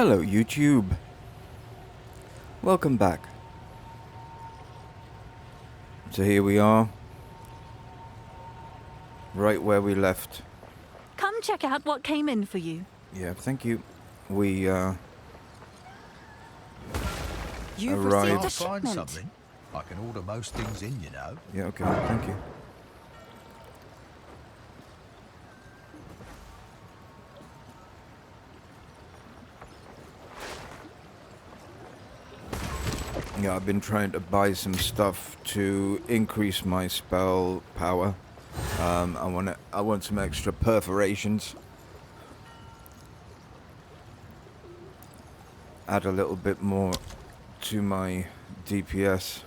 Hello YouTube. Welcome back. So here we are. Right where we left. Come check out what came in for you. Yeah, thank you. We You've Arrived. received a I'll find shipment. something. I can order most things in, you know. yeah, okay, thank you. Yeah, I've been trying to buy some stuff to increase my spell power. I want some extra perforations. Add a little bit more to my DPS.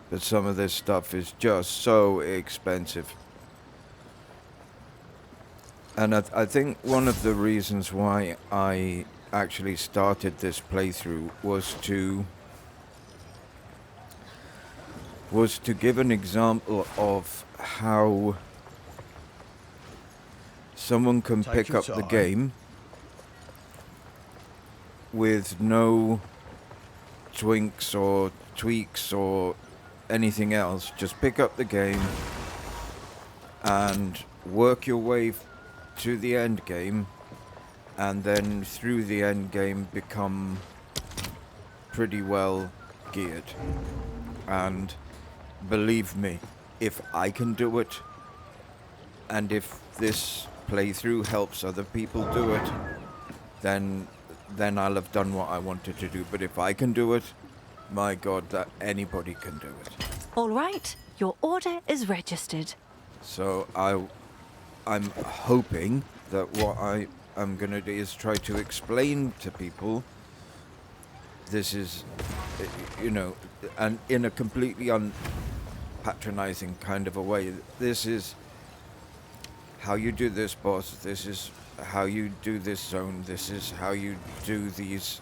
But some of this stuff is just so expensive. And I think one of the reasons why I actually started this playthrough was to give an example of how someone can Take pick your up the time. game with no twinks or tweaks or anything else. Just pick up the game and work your way to the end game, and then through the end game become pretty well geared. And believe me, if I can do it, and if this playthrough helps other people do it, then I'll have done what I wanted to do. But if I can do it, my God, that anybody can do it. All right, your order is registered. So I'm hoping that what I am going to do is try to explain to people this is, you know, and in a completely unpatronizing kind of a way. This is how you do this boss, this is how you do this zone, this is how you do these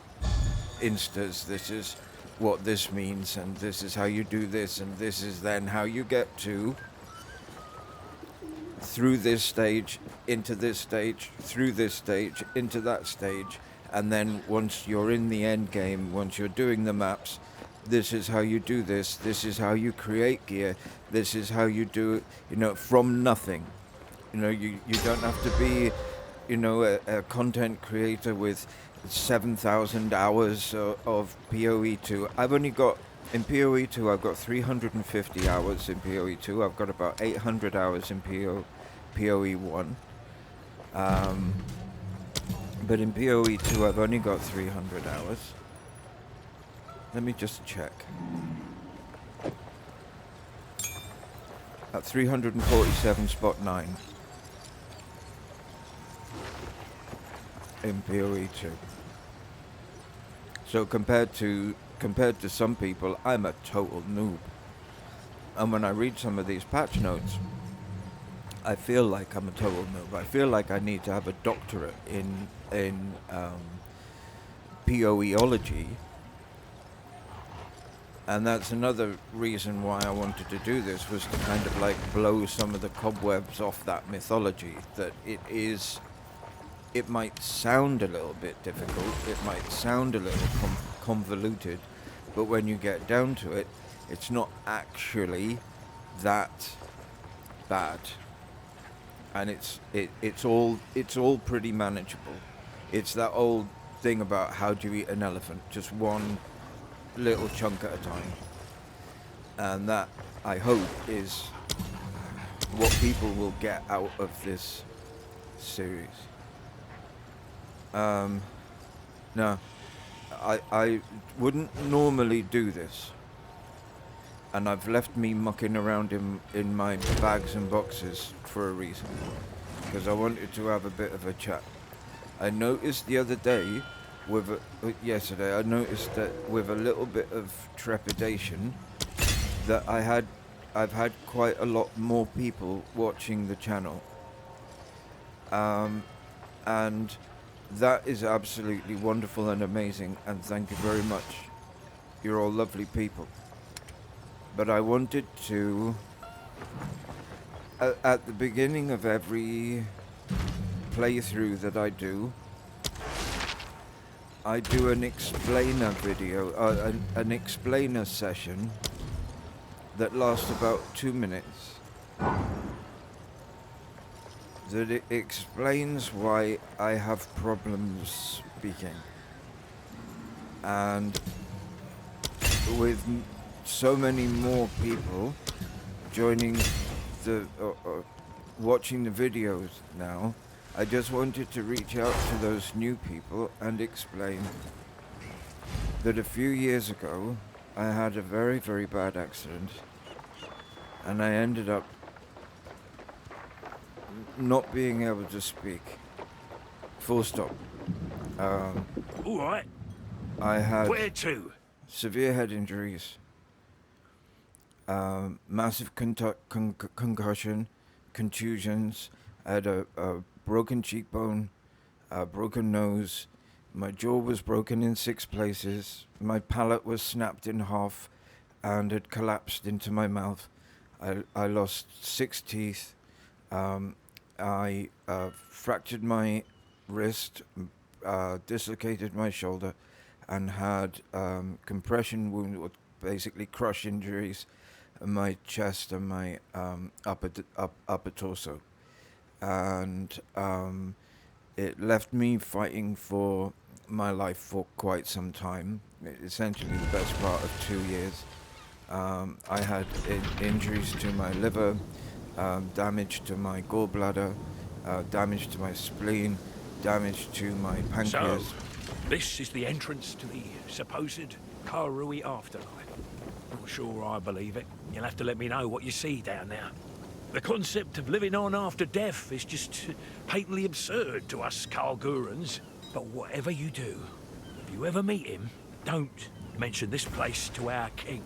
instas, this is what this means, and this is how you do this, and this is then how you get to through this stage, into this stage, through this stage, into that stage, and then once you're in the end game, once you're doing the maps, this is how you do this is how you create gear, this is how you do it, you know, from nothing. You know, you don't have to be, you know, a content creator with 7,000 hours of PoE2. I've only got, in PoE2, I've got 350 hours in PoE2. I've got about 800 hours in PoE1. But in PoE2, I've only got 300 hours. Let me just check. At 347 spot 9. In PoE2. So compared to some people, I'm a total noob. And when I read some of these patch notes, I feel like I'm a total noob. I feel like I need to have a doctorate in PoEology. And that's another reason why I wanted to do this, was to kind of like blow some of the cobwebs off that mythology, that it might sound a little bit difficult, it might sound a little convoluted, but when you get down to it, it's not actually that bad, and it's all pretty manageable. It's that old thing about how do you eat an elephant, just one little chunk at a time, and that, I hope, is what people will get out of this series. No, I wouldn't normally do this, and I've left me mucking around in my bags and boxes for a reason, because I wanted to have a bit of a chat. I noticed the other day yesterday, I noticed that with a little bit of trepidation, that I've had quite a lot more people watching the channel, and that is absolutely wonderful and amazing. And thank you very much. You're all lovely people. But I wanted to, at the beginning of every playthrough that I do an explainer video, an explainer session that lasts about 2 minutes. That it explains why I have problems speaking. And with so many more people joining the watching the videos now, I just wanted to reach out to those new people and explain that a few years ago I had a very, very bad accident, and I ended up not being able to speak. Full stop. All right. I had Where to? severe head injuries, massive concussion, contusions. I had a broken cheekbone, a broken nose. My jaw was broken in 6 places. My palate was snapped in half and had collapsed into my mouth. I lost 6 teeth. I fractured my wrist, dislocated my shoulder, and had compression wound, or basically crush injuries, in my chest and my upper torso. And it left me fighting for my life for quite some time, essentially the best part of 2 years. I had injuries to my liver, damage to my gallbladder, damage to my spleen, damage to my pancreas. So, this is the entrance to the supposed Karui afterlife. Not sure I believe it. You'll have to let me know what you see down there. The concept of living on after death is just patently absurd to us Kalgurans. But whatever you do, if you ever meet him, don't mention this place to our king.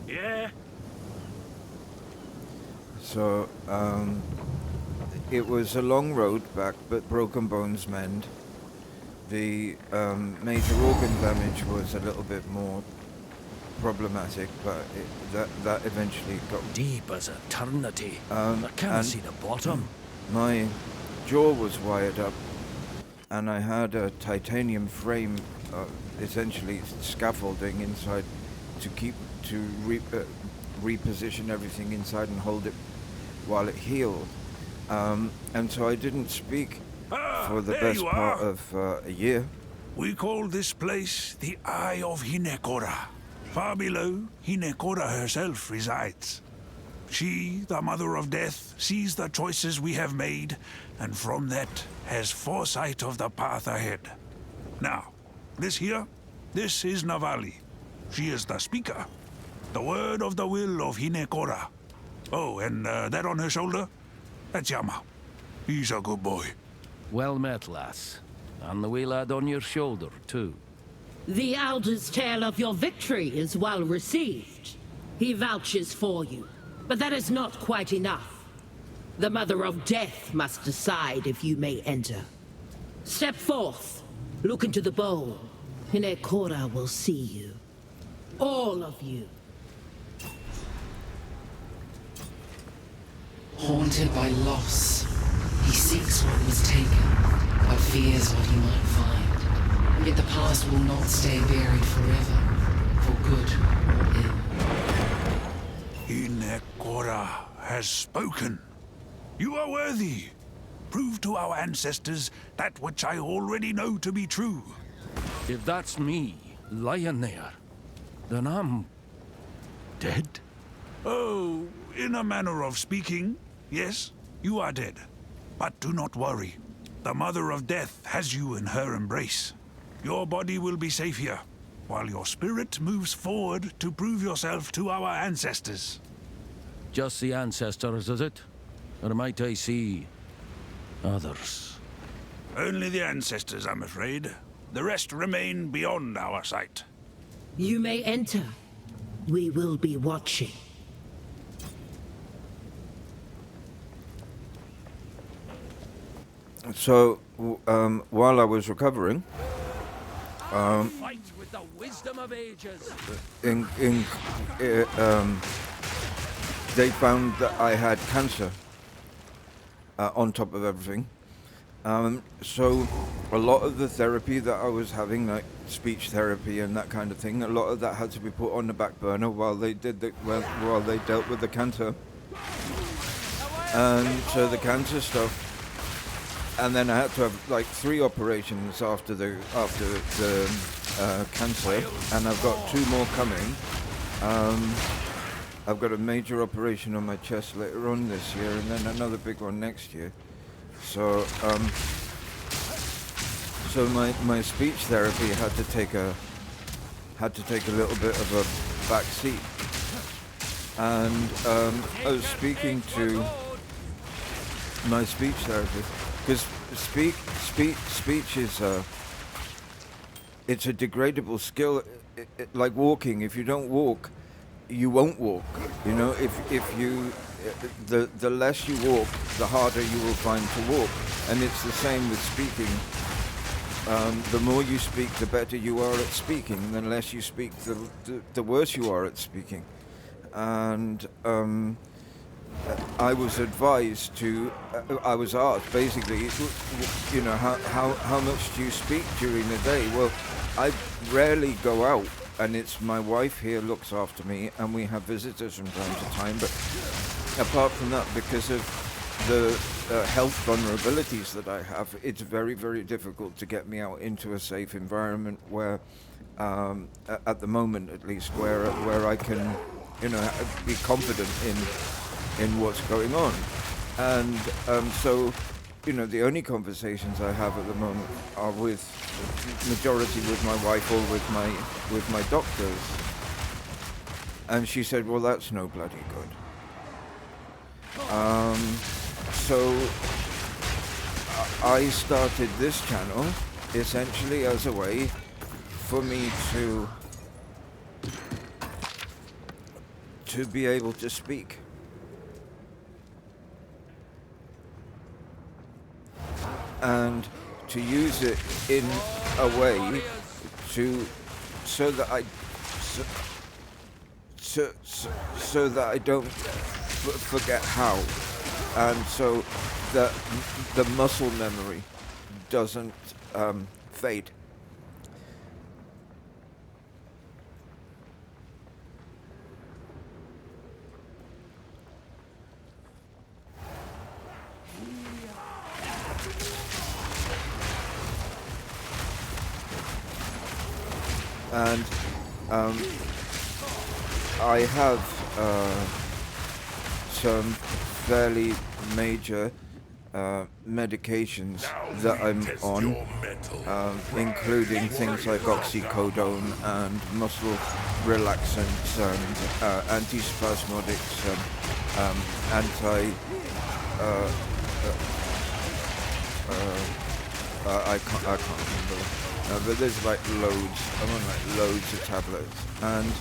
Yeah? So, it was a long road back, but broken bones mend. The major organ damage was a little bit more problematic, but that eventually got Deep as eternity. I can't see the bottom. My jaw was wired up, and I had a titanium frame, essentially scaffolding inside, to reposition everything inside and hold it while it healed. And so I didn't speak for the best part of a year. We call this place the Eye of Hinekora. Far below, Hinekora herself resides. She, the Mother of Death, sees the choices we have made, and from that has foresight of the path ahead. Now, this is Navali. She is the speaker. The word of the will of Hinekora. Oh, and that on her shoulder? That's Yama. He's a good boy. Well met, lass. And the wee lad on your shoulder, too. The Elder's tale of your victory is well received. He vouches for you, but that is not quite enough. The Mother of Death must decide if you may enter. Step forth, look into the bowl. Hinekora will see you. All of you. Haunted by loss, he seeks what was taken, but fears what he might find. Yet the past will not stay buried forever, for good or ill. Hinekora has spoken. You are worthy. Prove to our ancestors that which I already know to be true. If that's me, lying there, then I'm dead? Oh, in a manner of speaking, yes, you are dead. But do not worry. The Mother of Death has you in her embrace. Your body will be safe here, while your spirit moves forward to prove yourself to our ancestors. Just the ancestors, is it? Or might I see others? Only the ancestors, I'm afraid. The rest remain beyond our sight. You may enter. We will be watching. So, while I was recovering, Fight with the wisdom of ages. they found that I had cancer on top of everything. So a lot of the therapy that I was having, like speech therapy and that kind of thing, a lot of that had to be put on the back burner while they while they dealt with the cancer. And so the cancer stuff, and then I had to have like 3 operations after the cancer, and I've got 2 more coming. I've got a major operation on my chest later on this year, and then another big one next year. So, my speech therapy had to take a little bit of a back seat, and I was speaking to my speech therapist because speech is it's a degradable skill, like walking. If you don't walk, you won't walk. You know, if you the less you walk, the harder you will find to walk. And it's the same with speaking. The more you speak, the better you are at speaking. The less you speak, the worse you are at speaking. And I was advised to, I was asked basically, you know, how much do you speak during the day? Well, I rarely go out, and it's my wife here looks after me, and we have visitors from time to time. But apart from that, because of the health vulnerabilities that I have, it's very, very difficult to get me out into a safe environment where, at the moment at least, where I can, you know, be confident in what's going on. And so, you know, the only conversations I have at the moment are majority with my wife or with my doctors. And she said, well, that's no bloody good. So I started this channel essentially as a way for me to be able to speak. And to use it in a way so that I don't forget how, and so that the muscle memory doesn't fade. And I have some fairly major medications that I'm on, including things like oxycodone and muscle relaxants and antispasmodics and I can't remember. But there's like loads. I'm on like loads of tablets, and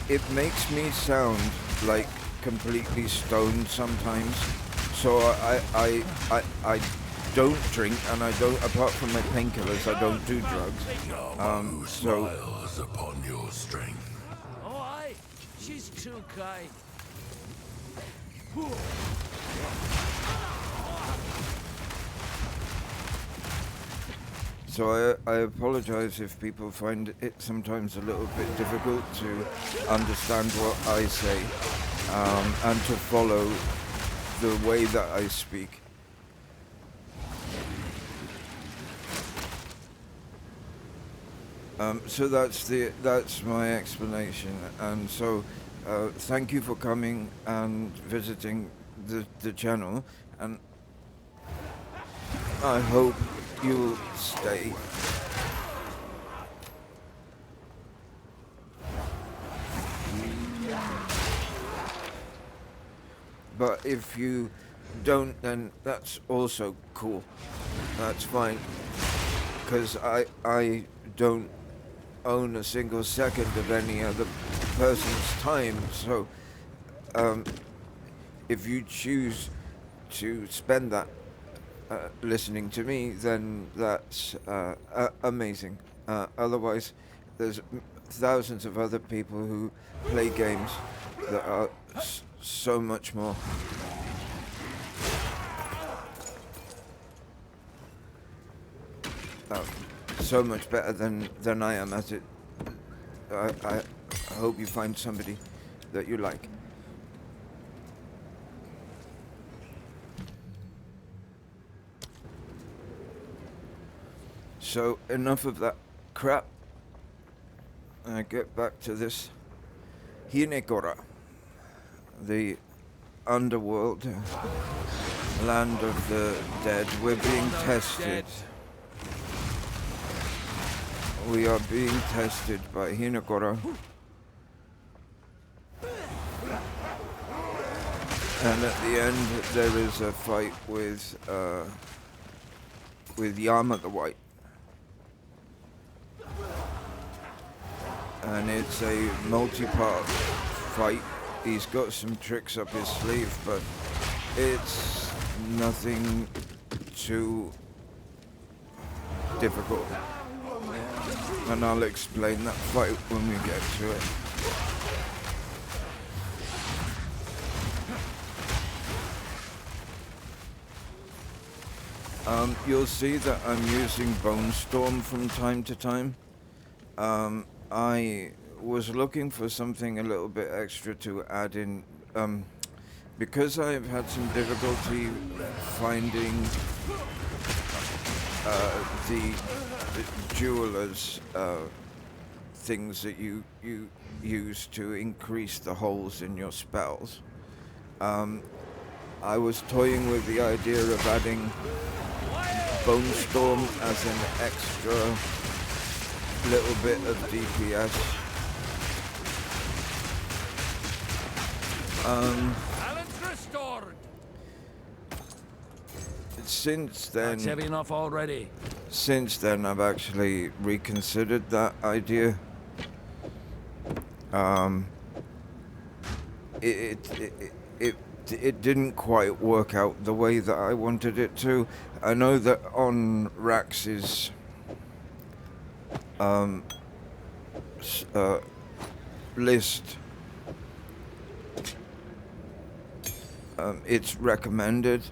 it makes me sound like completely stoned sometimes. So I don't drink, and I don't, apart from my painkillers, I don't do drugs. So smiles upon your strength. Oh, aye. She's too kind. So I apologize if people find it sometimes a little bit difficult to understand what I say, and to follow the way that I speak. So that's my explanation, and so thank you for coming and visiting the channel, and I hope you'll stay. But if you don't, then that's also cool. That's fine. Because I don't own a single second of any other person's time, so if you choose to spend that listening to me, then that's amazing. Otherwise, there's thousands of other people who play games that are so much more. So much better than I am at it. I hope you find somebody that you like. So enough of that crap. I get back to this Hinekora, the underworld, land of the dead. We're being tested. We are being tested by Hinekora. And at the end, there is a fight with Yama the White. And it's a multi-part fight. He's got some tricks up his sleeve, but it's nothing too difficult. And I'll explain that fight when we get to it. You'll see that I'm using Bone Storm from time to time. I was looking for something a little bit extra to add in, because I've had some difficulty finding the jeweler's things that you use to increase the holes in your spells. I was toying with the idea of adding Bone Storm as an extra little bit of DPS. Balance restored. Since then, That's heavy enough already. Since then, I've actually reconsidered that idea. It didn't quite work out the way that I wanted it to. I know that on Rax's list, it's recommended.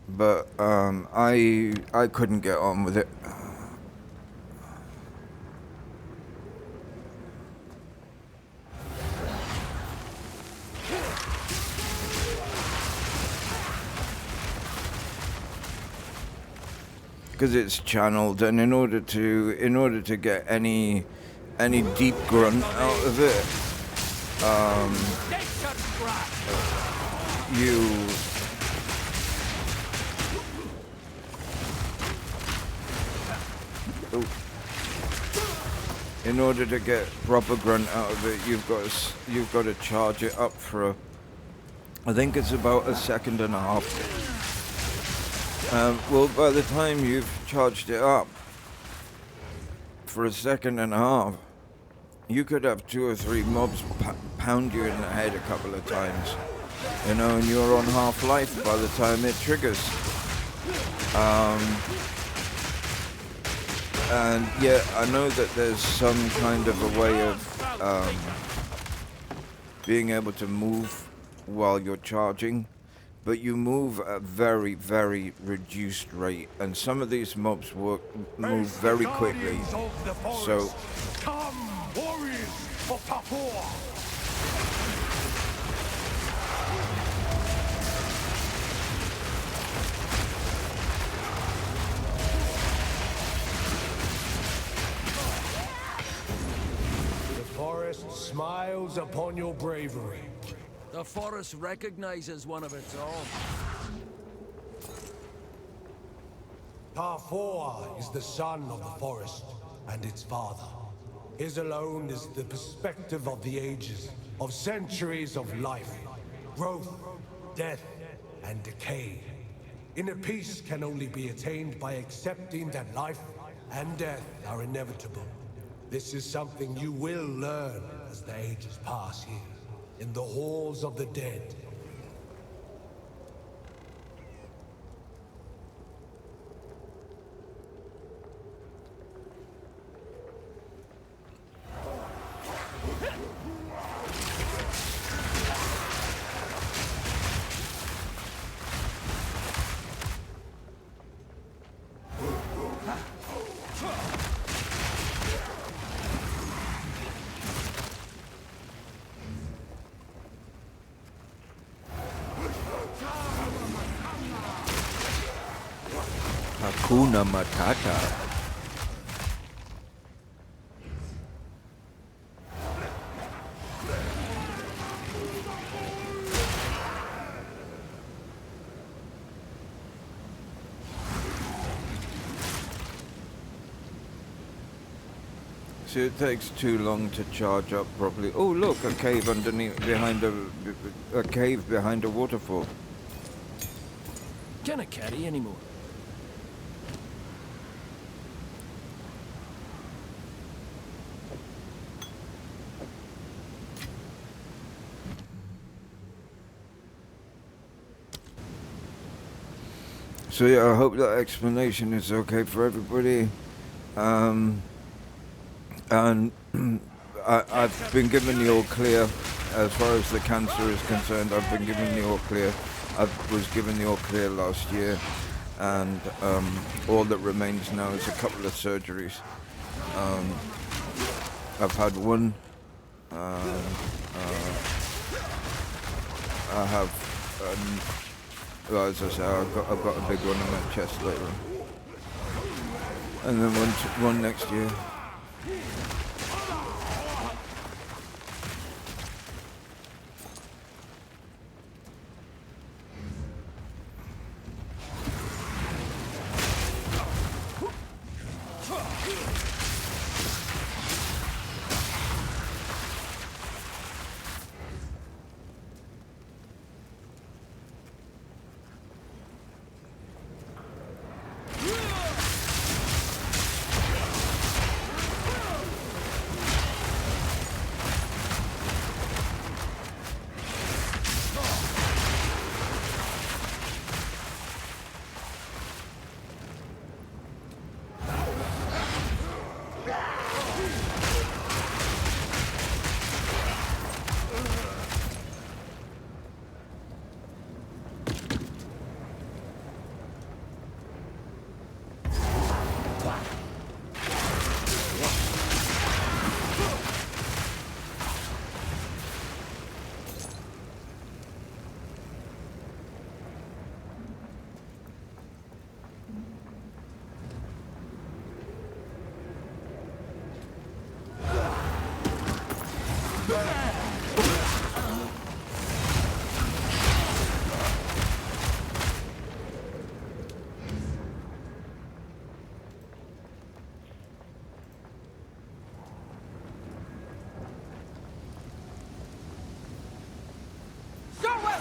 But I couldn't get on with it. Because it's channeled, and in order to get any deep grunt out of it, in order to get proper grunt out of it, you've got to charge it up for I think it's about a second and a half. Well, by the time you've charged it up for a second and a half, you could have 2 or 3 mobs pound you in the head a couple of times, you know, and you're on half-life by the time it triggers. And yeah, I know that there's some kind of a way of being able to move while you're charging, but you move at a very, very reduced rate, and some of these mobs move very quickly. So, Come, warriors of Papua! The forest smiles upon your bravery. The forest recognizes one of its own. Carfor is the son of the forest and its father. His alone is the perspective of the ages, of centuries of life, growth, death, and decay. Inner peace can only be attained by accepting that life and death are inevitable. This is something you will learn as the ages pass here, in the halls of the dead. Hakuna Matata. See, it takes too long to charge up properly. Oh, look, a cave underneath, behind a cave behind a waterfall. Can't carry anymore. So yeah, I hope that explanation is okay for everybody. And I've been given the all clear as far as the cancer is concerned. I've been given the all clear. I was given the all clear last year, and all that remains now is a couple of surgeries. I've had one. I have. Well, as I say, I've got a big one on my chest later, and then one next year.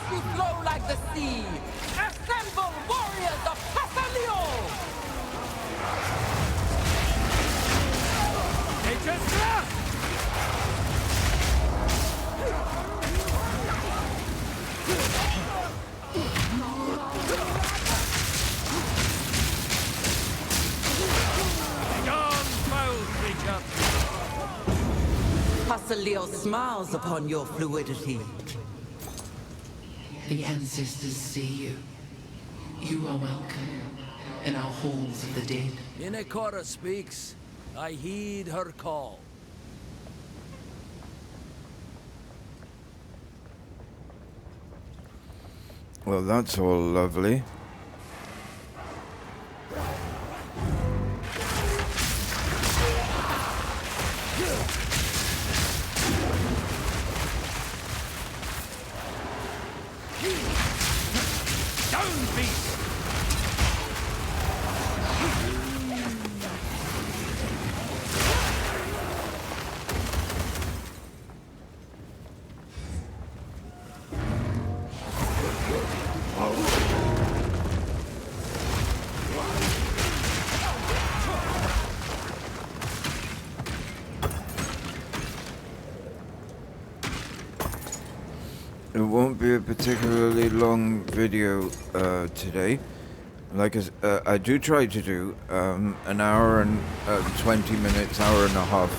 Flow like the sea. Assemble warriors of Pasalio! Pasalio smiles upon your fluidity. The ancestors see you. You are welcome in our halls of the dead. Inekora speaks. I heed her call. Well, that's all lovely. It won't be a particularly long video today. Like I do try to do an hour and 20 minutes, hour and a half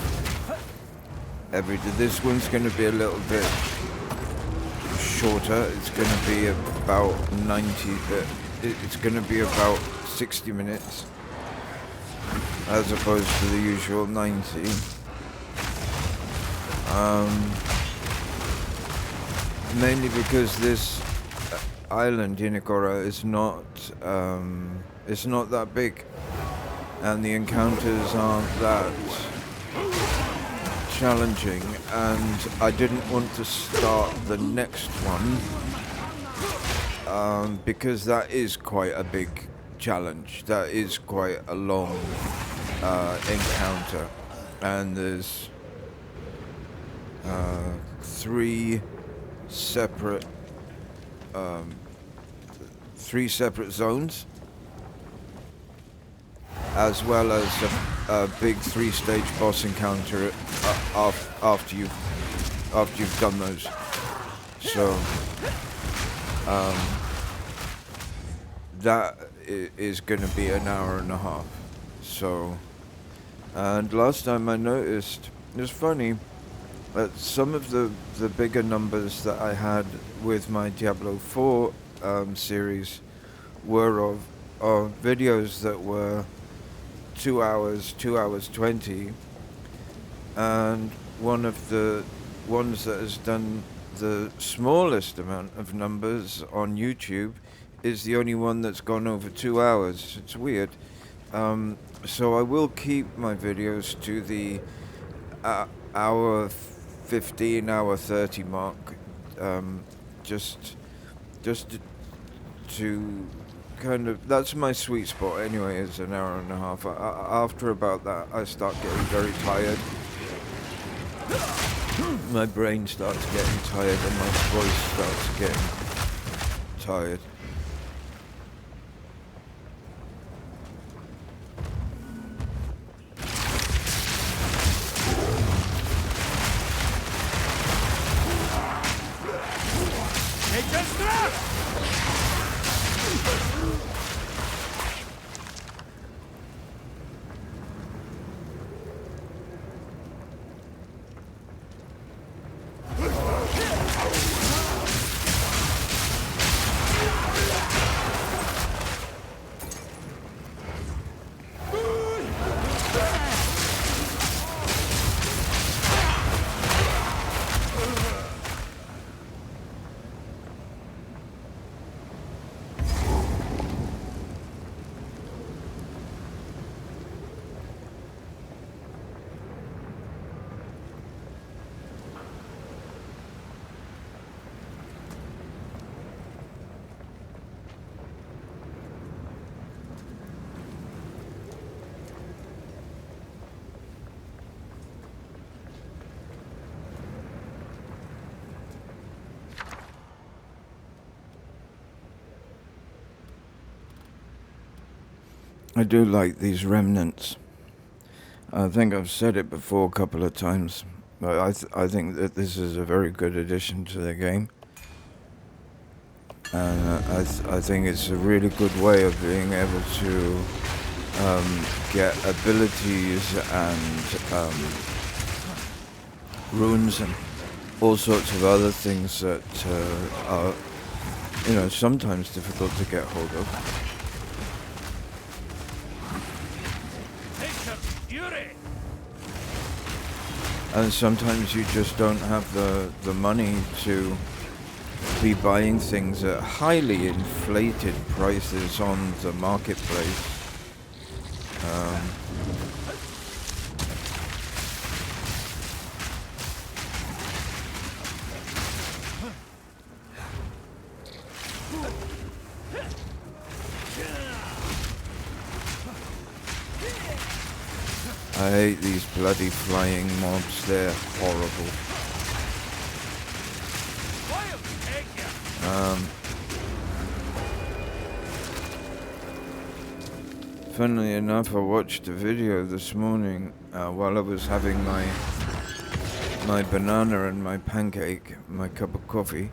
every day. This one's going to be a little bit shorter. It's going to be about 90. It's going to be about 60 minutes as opposed to the usual 90. Mainly because this island, Hinekora, is not it's not that big, and the encounters aren't that challenging, and I didn't want to start the next one because that is quite a big challenge. That is quite a long encounter, and there's three separate zones, as well as a big 3-stage boss encounter after you've done those. So that is going to be an hour and a half. So, and last time I noticed, it's funny, some of the bigger numbers that I had with my Diablo 4 series were of videos that were 2 hours, 2 hours 20, and one of the ones that has done the smallest amount of numbers on YouTube is the only one that's gone over 2 hours. It's weird. So I will keep my videos to the hour 15, hour 30 mark, just to kind of, that's my sweet spot anyway, is an hour and a half. After about that, I start getting very tired. My brain starts getting tired and my voice starts getting tired. I do like these remnants. I think I've said it before a couple of times, but I think that this is a very good addition to the game. And I think it's a really good way of being able to get abilities and runes and all sorts of other things that are, you know, sometimes difficult to get hold of. And sometimes you just don't have the money to be buying things at highly inflated prices on the marketplace. I hate these bloody flying mobs, they're horrible. Funnily enough, I watched a video this morning while I was having my banana and my pancake, my cup of coffee,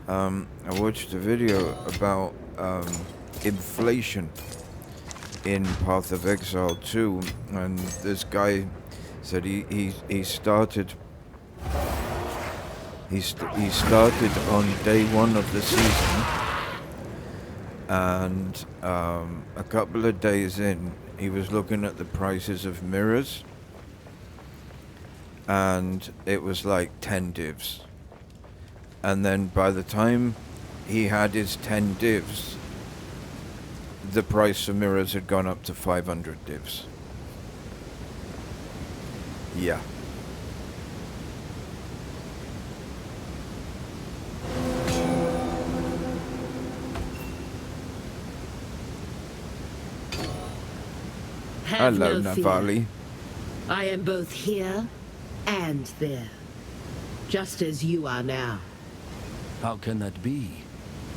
I watched a video about inflation in Path of Exile 2, and this guy said he started on day 1 of the season, and a couple of days in, he was looking at the prices of mirrors, and it was like 10 divs. And then by the time he had his 10 divs, the price for mirrors had gone up to 500 divs. Yeah. Have Hello, no fear. Navali. I am both here and there, just as you are now. How can that be?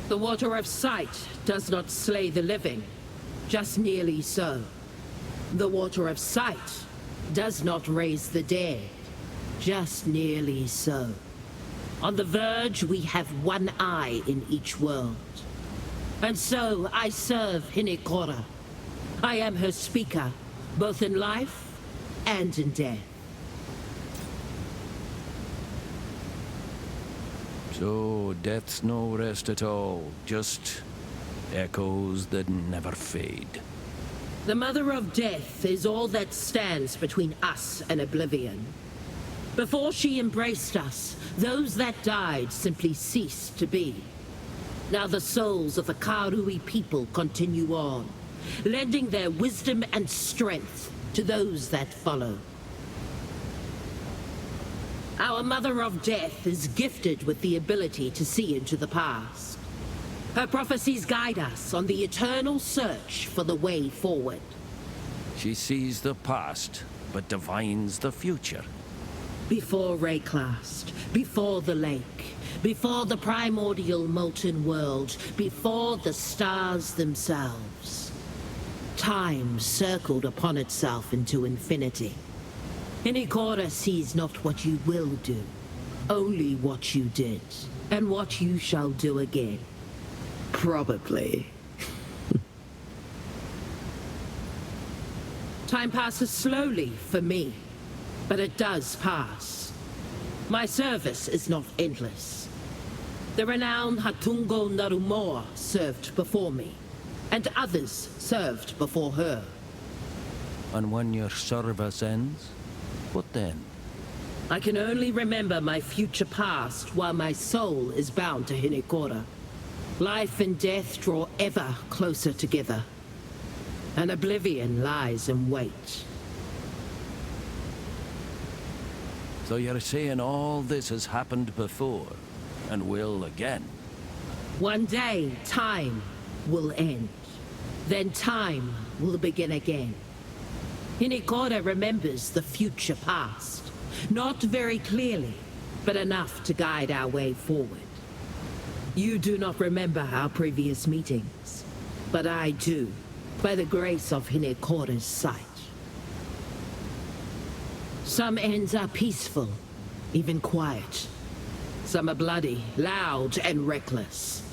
The water of sight does not slay the living, just nearly so. The water of sight does not raise the dead, just nearly so. On the verge, we have one eye in each world. And so I serve Hinekora. I am her speaker, both in life and in death. So, death's no rest at all, just echoes that never fade. The Mother of Death is all that stands between us and oblivion. Before she embraced us, those that died simply ceased to be. Now the souls of the Karui people continue on, lending their wisdom and strength to those that follow. Our Mother of Death is gifted with the ability to see into the past. Her prophecies guide us on the eternal search for the way forward. She sees the past, but divines the future. Before Rayclast, before the lake, before the primordial molten world, before the stars themselves. Time circled upon itself into infinity. Hinekora sees not what you will do, only what you did, and what you shall do again. Probably. Time passes slowly for me, but it does pass. My service is not endless. The renowned Hatungo Narumoa served before me, and others served before her. And when your service ends, what then? I can only remember my future past while my soul is bound to Hinekora. Life and death draw ever closer together, and oblivion lies in wait. So you're saying all this has happened before, and will again? One day, time will end. Then time will begin again. Hinekora remembers the future past. Not very clearly, but enough to guide our way forward. You do not remember our previous meetings, but I do, by the grace of Hinekora's sight. Some ends are peaceful, even quiet. Some are bloody, loud, and reckless.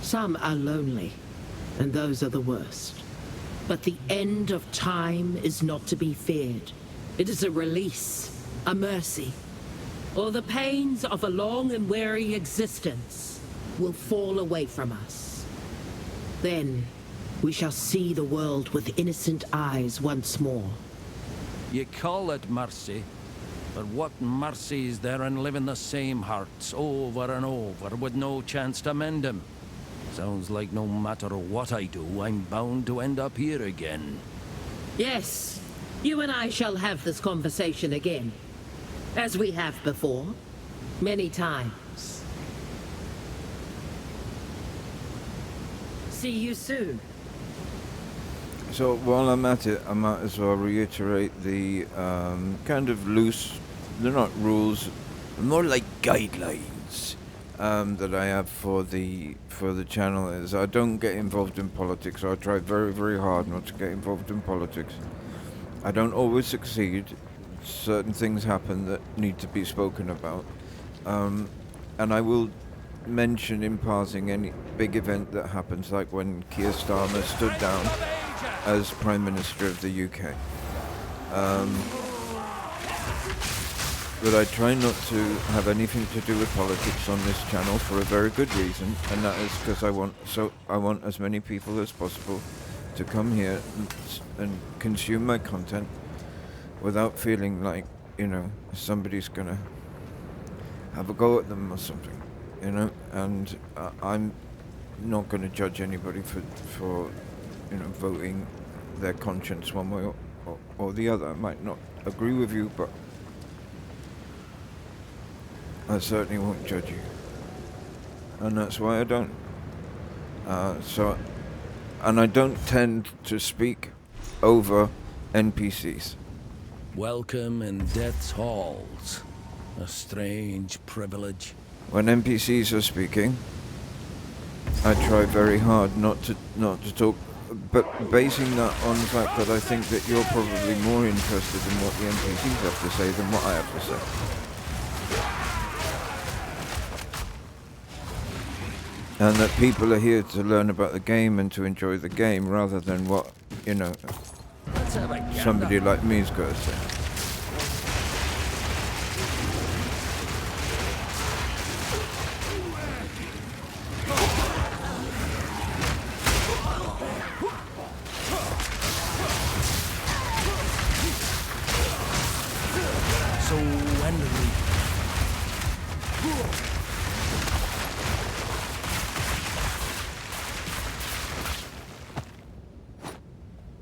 Some are lonely, and those are the worst. But the end of time is not to be feared. It is a release, a mercy. Or the pains of a long and weary existence will fall away from us. Then we shall see the world with innocent eyes once more. You call it mercy, but what mercy is there in living the same hearts over and over with no chance to mend them? Sounds like no matter what I do, I'm bound to end up here again. Yes, you and I shall have this conversation again. As we have before. Many times. See you soon. So while I'm at it, I might as well reiterate the kind of loose, they're not rules, more like guidelines that I have for the channel. Is I don't get involved in politics. I try very, very hard not to get involved in politics. I don't always succeed. Certain things happen that need to be spoken about, and I will mention in passing any big event that happens, like when Keir Starmer stood down as Prime Minister of the UK. But I try not to have anything to do with politics on this channel for a very good reason, and that is because I want as many people as possible to come here and consume my content without feeling like, you know, somebody's gonna have a go at them or something, you know. And I'm not gonna judge anybody for you know, voting their conscience one way or the other. I might not agree with you, but I certainly won't judge you, and that's why I don't. And I don't tend to speak over NPCs. Welcome in Death's halls. A strange privilege. When NPCs are speaking, I try very hard not to talk, but basing that on the fact that I think that you're probably more interested in what the NPCs have to say than what I have to say. And that people are here to learn about the game and to enjoy the game rather than what, you know, somebody like me's got to say. So when did we...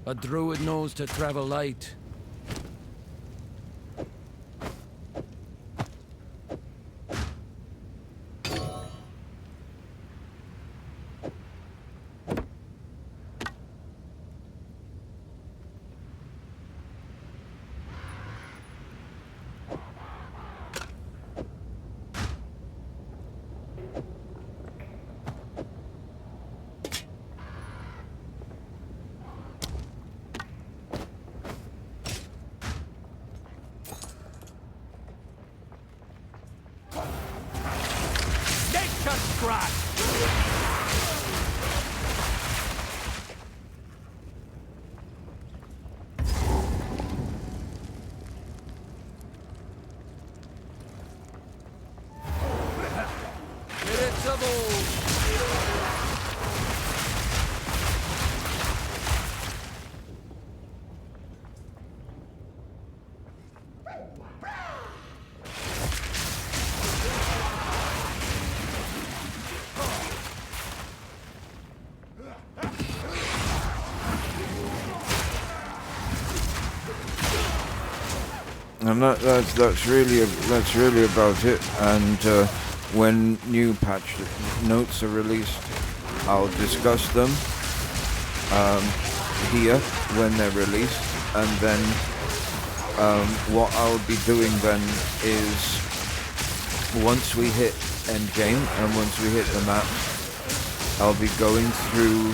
A druid knows to travel light. And that's really about it. And when new patch notes are released, I'll discuss them here when they're released. And then what I'll be doing then is, once we hit endgame and once we hit the map, I'll be going through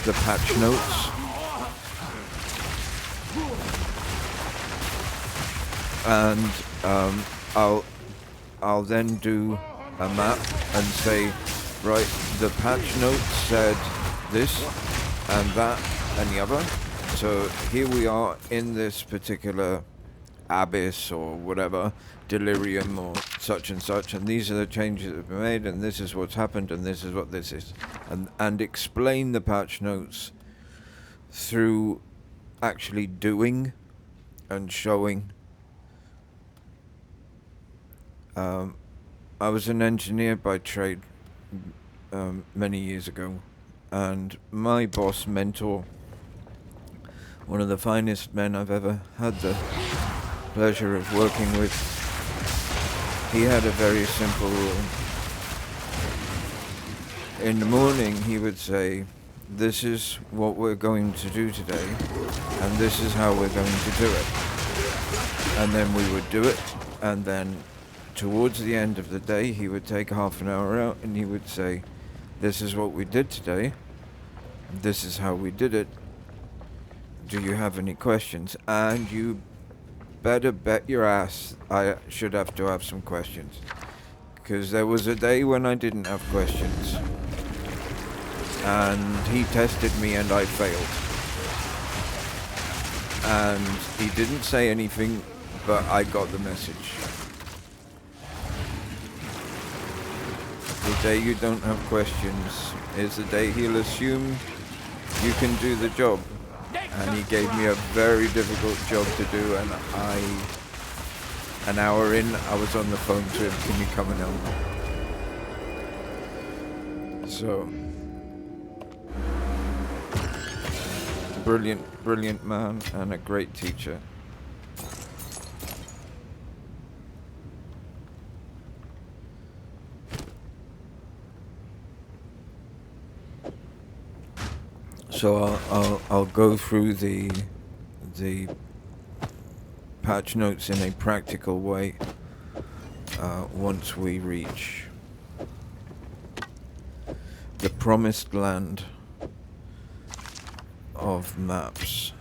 the patch notes. And I'll then do a map and say, right, the patch note said this and that and the other. So here we are in this particular abyss or whatever, delirium or such and such, and these are the changes that have been made, and this is what's happened, and this is what this is, and explain the patch notes through actually doing and showing. I was an engineer by trade many years ago, and my boss, mentor, one of the finest men I've ever had the pleasure of working with, he had a very simple rule. In the morning he would say, this is what we're going to do today, and this is how we're going to do it. And then we would do it, and then towards the end of the day, he would take half an hour out and he would say, this is what we did today. This is how we did it. Do you have any questions? And you better bet your ass I should have to have some questions. Because there was a day when I didn't have questions. And he tested me and I failed. And he didn't say anything, but I got the message. The day you don't have questions is the day he'll assume you can do the job. And he gave me a very difficult job to do, and an hour in, I was on the phone to him, can you come and help me? So, brilliant man and a great teacher. So I'll go through the patch notes in a practical way once we reach the promised land of maps.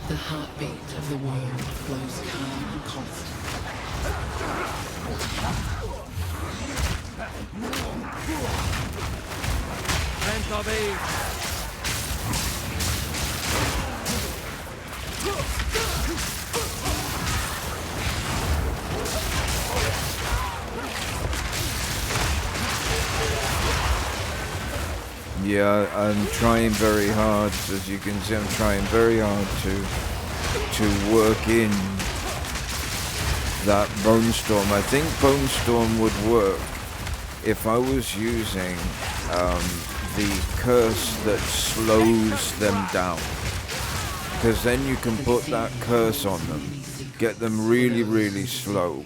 The heartbeat of the world flows calm and constant. Yeah, I'm trying very hard, as you can see, I'm trying very hard to work in that Bone Storm. I think Bone Storm would work if I was using the curse that slows them down. Because then you can put that curse on them, get them really, really slow,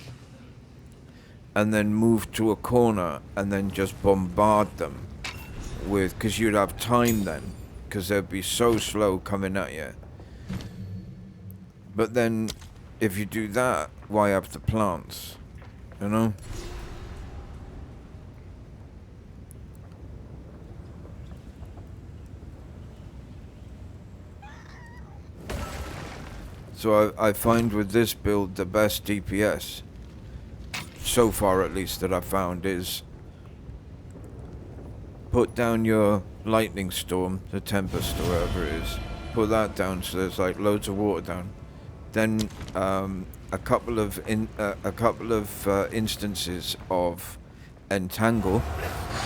and then move to a corner and then just bombard them with, because you'd have time then, because they'd be so slow coming at you. But then if you do that, why have the plants, you know? So I find with this build the best DPS, so far at least, that I've found is put down your lightning storm, the tempest or whatever it is, put that down so there's like loads of water down. Then a couple of instances of entangle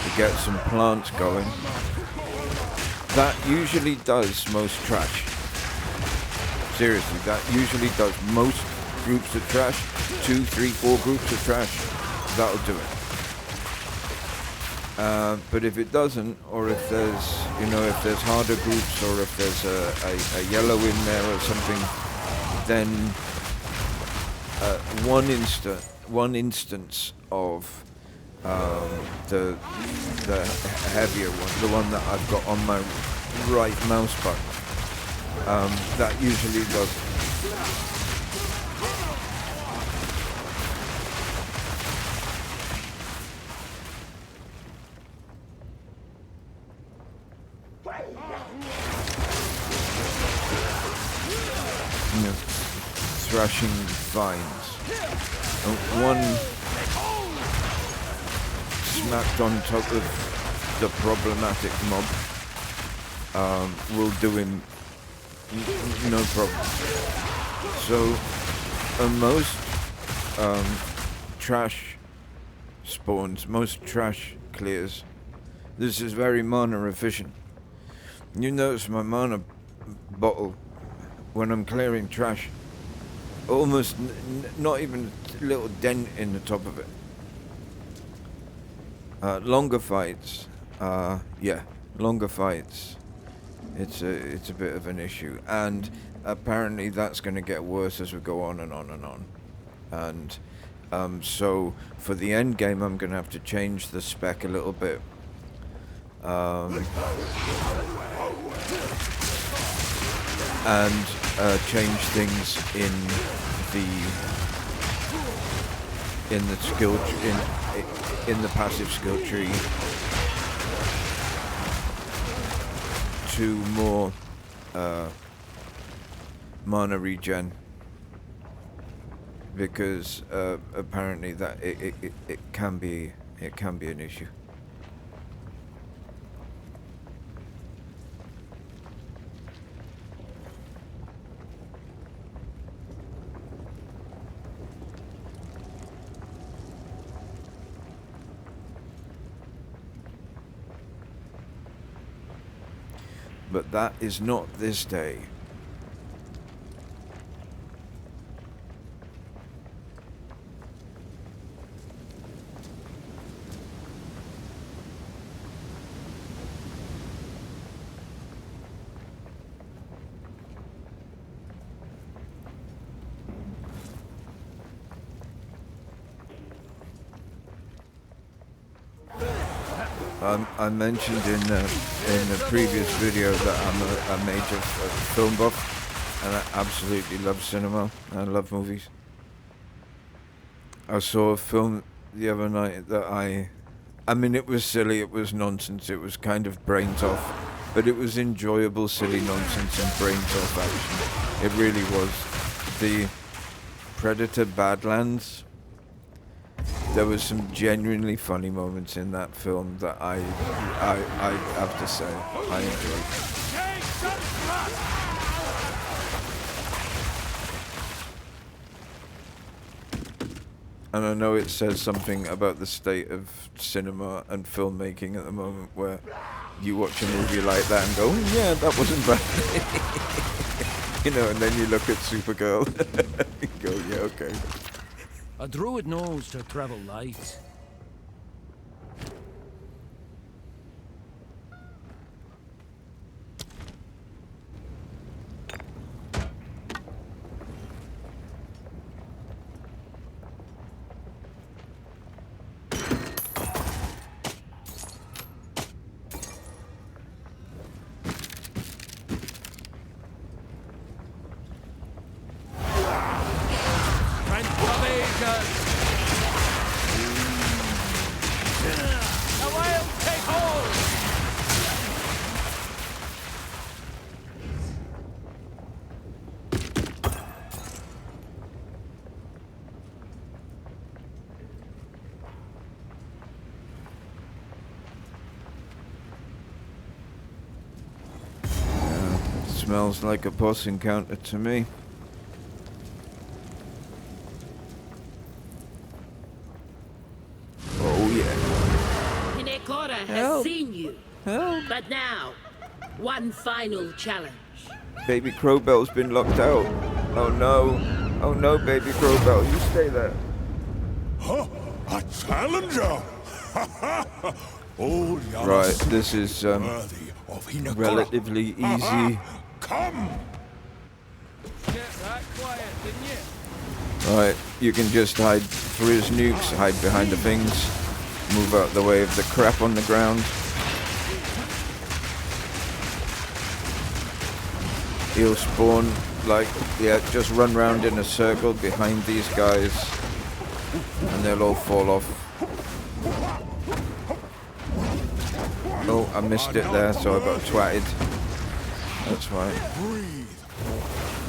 to get some plants going. That usually does most trash. Seriously, that usually does most groups of trash. 2, 3, 4 groups of trash. That'll do it. But if it doesn't, or if there's, you know, if there's harder groups, or if there's a yellow in there or something, then one instance of the heavier one, the one that I've got on my right mouse button, that usually does. Thrashing vines. One smacked on top of the problematic mob will do him no problem. So most trash spawns, most trash clears, this is very mana efficient. You notice my mana bottle when I'm clearing trash, almost not even a little dent in the top of it. Longer fights, longer fights, It's a bit of an issue, and apparently that's going to get worse as we go on and on and on. And so for the end game, I'm going to have to change the spec a little bit. And change things in the skill in the passive skill tree to more mana regen, because apparently that it can be an issue. But that is not this day. I mentioned in the previous video that I'm a major film buff, and I absolutely love cinema. I love movies. I saw a film the other night that I mean, it was silly, it was nonsense, it was kind of brains off, but it was enjoyable, silly nonsense and brains off action. It really was. The Predator Badlands. There was some genuinely funny moments in that film that I have to say I enjoyed. And I know it says something about the state of cinema and filmmaking at the moment, where you watch a movie like that and go, oh, yeah, that wasn't bad. You know, and then you look at Supergirl and go, yeah, okay. A druid knows to travel light. Smells like a boss encounter to me. Oh yeah. Hinekora has seen you. Help. But now, one final challenge. Baby Crowbell's been locked out. Oh no. Oh no, Baby Crowbell, you stay there. Huh? A challenger? Oh, right, this is relatively easy. Come! Get that quiet, didn't you? Right, you can just hide for his nukes, hide behind the things, move out the way of the crap on the ground. He'll spawn, like, yeah, just run round in a circle behind these guys, and they'll all fall off. Oh, I missed it there, so I got twatted. That's fine.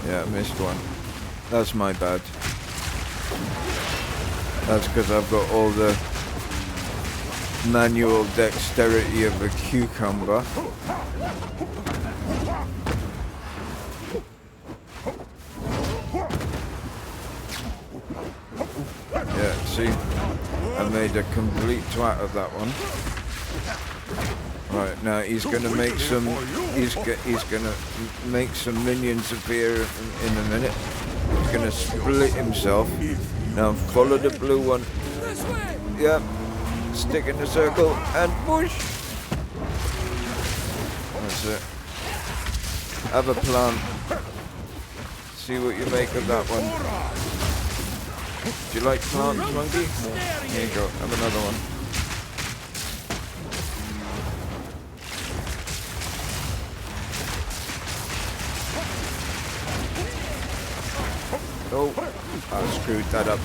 Yeah, I missed one. That's my bad. That's because I've got all the manual dexterity of a cucumber. Yeah, see? I made a complete twat of that one. Right, now he's gonna make some. He's gonna make some minions appear in a minute. He's gonna split himself. Now follow the blue one. Yep. Stick in the circle and push. That's it. Have a plant. See what you make of that one. Do you like plants, Monkey? Here you go. Have another one. Oh, I screwed that up.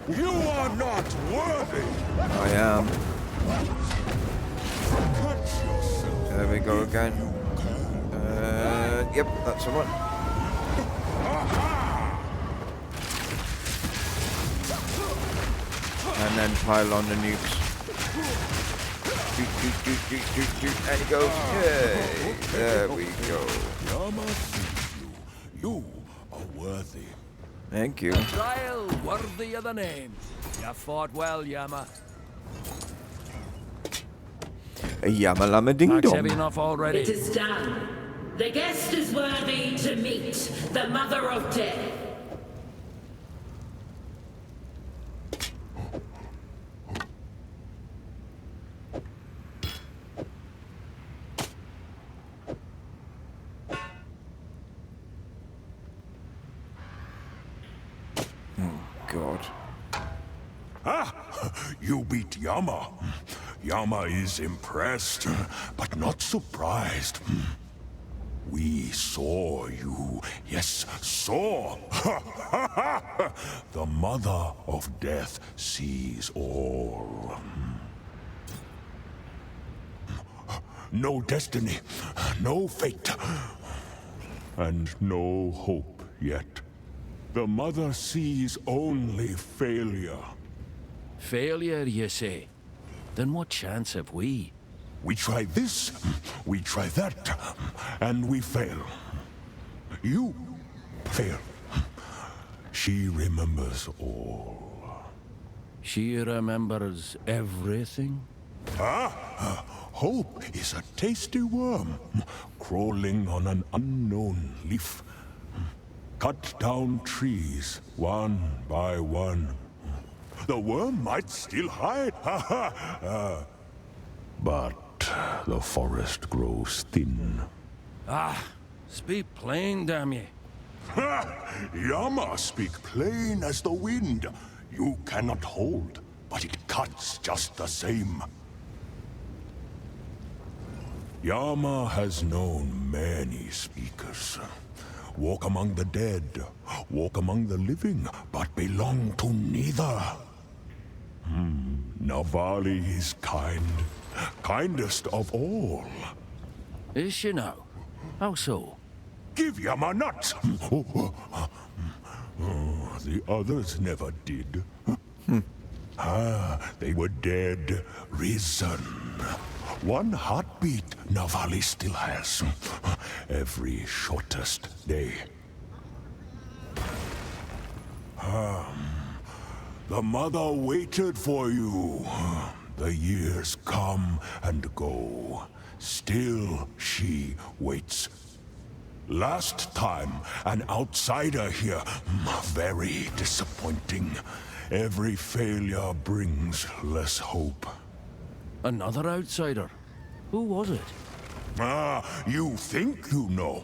You are not worthy! I am. Cut yourself. There we go again. Yep, that's the one. And then pile on the nukes. And he goes, yay! There we go. Yama sees you. You are worthy. Thank you. Trial worthy of the name. You fought well, Yama. A Yama Lama Ding Max heavy Dong. enough already. It is done. The guest is worthy to meet the Mother of Death. God. You beat Yama. Yama is impressed, but not surprised. We saw you. Yes, saw. The Mother of Death sees all. No destiny, no fate, and no hope yet. The Mother sees only failure. Failure, you say? Then what chance have we? We try this, we try that, and we fail. You fail. She remembers all. She remembers everything? Hope is a tasty worm, crawling on an unknown leaf. Cut down trees, one by one. The worm might still hide, but the forest grows thin. Speak plain, damn ye. Yama speak plain as the wind. You cannot hold, but it cuts just the same. Yama has known many speakers. Walk among the dead, walk among the living, but belong to neither. Navali is kind, kindest of all. Is she now? How so? Give Yama nuts! The others never did. They were dead, risen. One heartbeat Navali still has. Every shortest day. The Mother waited for you. The years come and go. Still she waits. Last time, an outsider here. Very disappointing. Every failure brings less hope. Another outsider? Who was it? You think you know.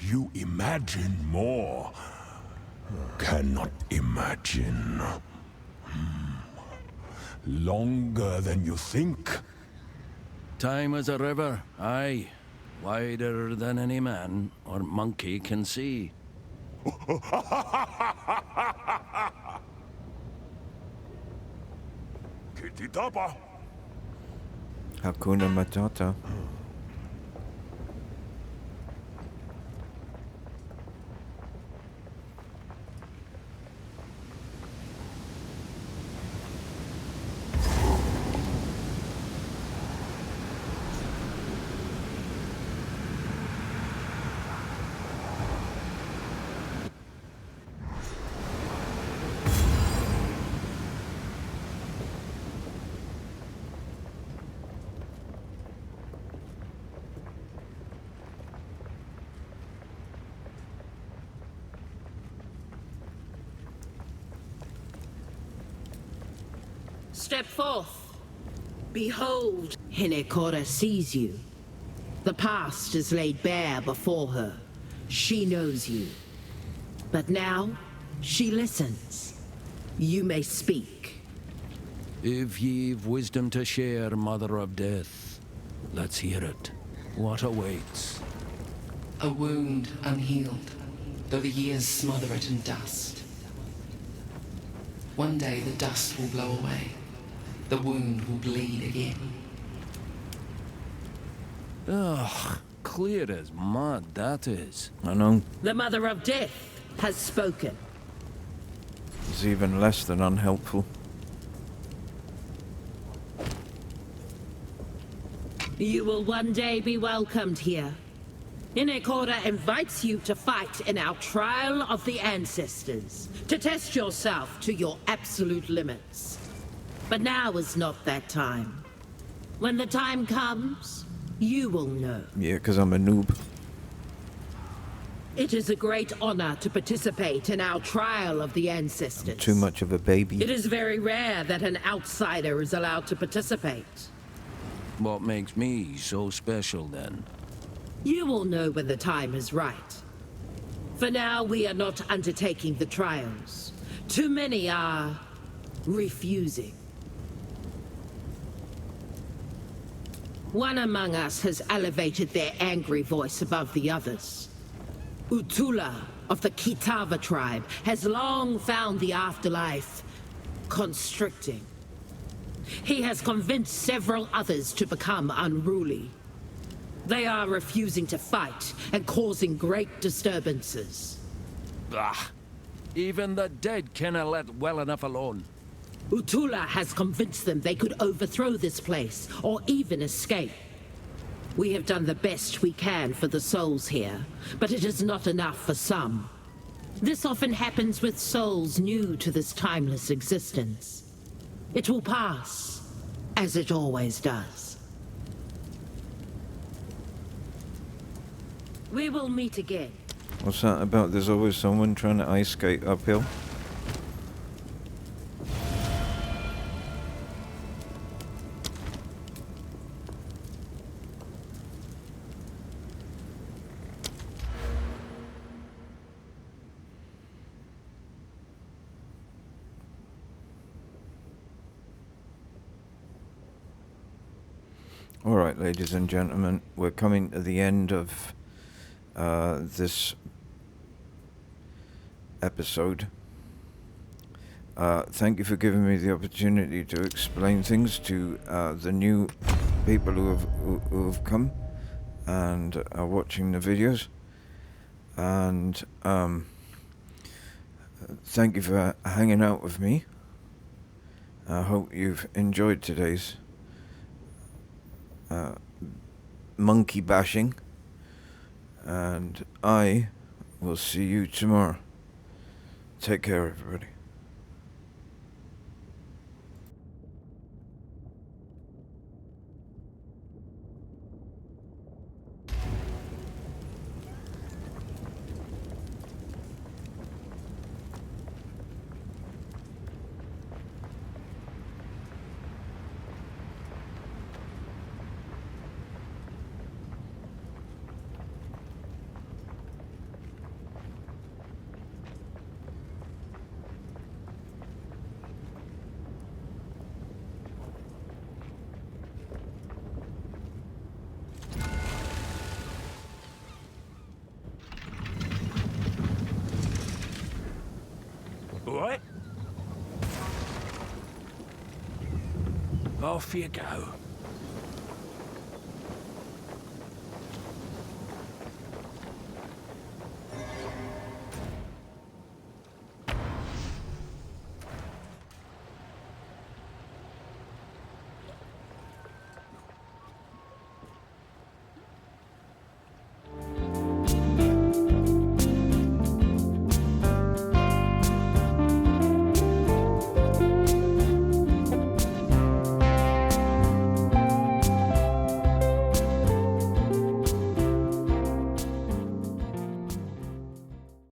You imagine more. Cannot imagine. Longer than you think. Time is a river, aye. Wider than any man or monkey can see. Kititapa. Hakuna Matata. Step forth. Behold, Hinekora sees you. The past is laid bare before her. She knows you. But now, she listens. You may speak. If ye've wisdom to share, Mother of Death, let's hear it. What awaits? A wound unhealed, though the years smother it in dust. One day the dust will blow away. The wound will bleed again. Ugh, clear as mud, that is. I know. The Mother of Death has spoken. It's even less than unhelpful. You will one day be welcomed here. Hinekora invites you to fight in our trial of the ancestors, to test yourself to your absolute limits. But now is not that time. When the time comes, you will know. Yeah, because I'm a noob. It is a great honor to participate in our trial of the ancestors. I'm too much of a baby. It is very rare that an outsider is allowed to participate. What makes me so special, then? You will know when the time is right. For now, we are not undertaking the trials. Too many are refusing. One among us has elevated their angry voice above the others. Utula of the Kitava tribe has long found the afterlife constricting. He has convinced several others to become unruly. They are refusing to fight and causing great disturbances. Ah, even the dead cannot let well enough alone. Utula has convinced them they could overthrow this place, or even escape. We have done the best we can for the souls here, but it is not enough for some. This often happens with souls new to this timeless existence. It will pass, as it always does. We will meet again. What's that about? There's always someone trying to ice skate uphill. Alright, ladies and gentlemen, we're coming to the end of this episode. Thank you for giving me the opportunity to explain things to the new people who have come and are watching the videos. And thank you for hanging out with me. I hope you've enjoyed today's monkey bashing, and I will see you tomorrow. Take care, everybody. What? Off you go.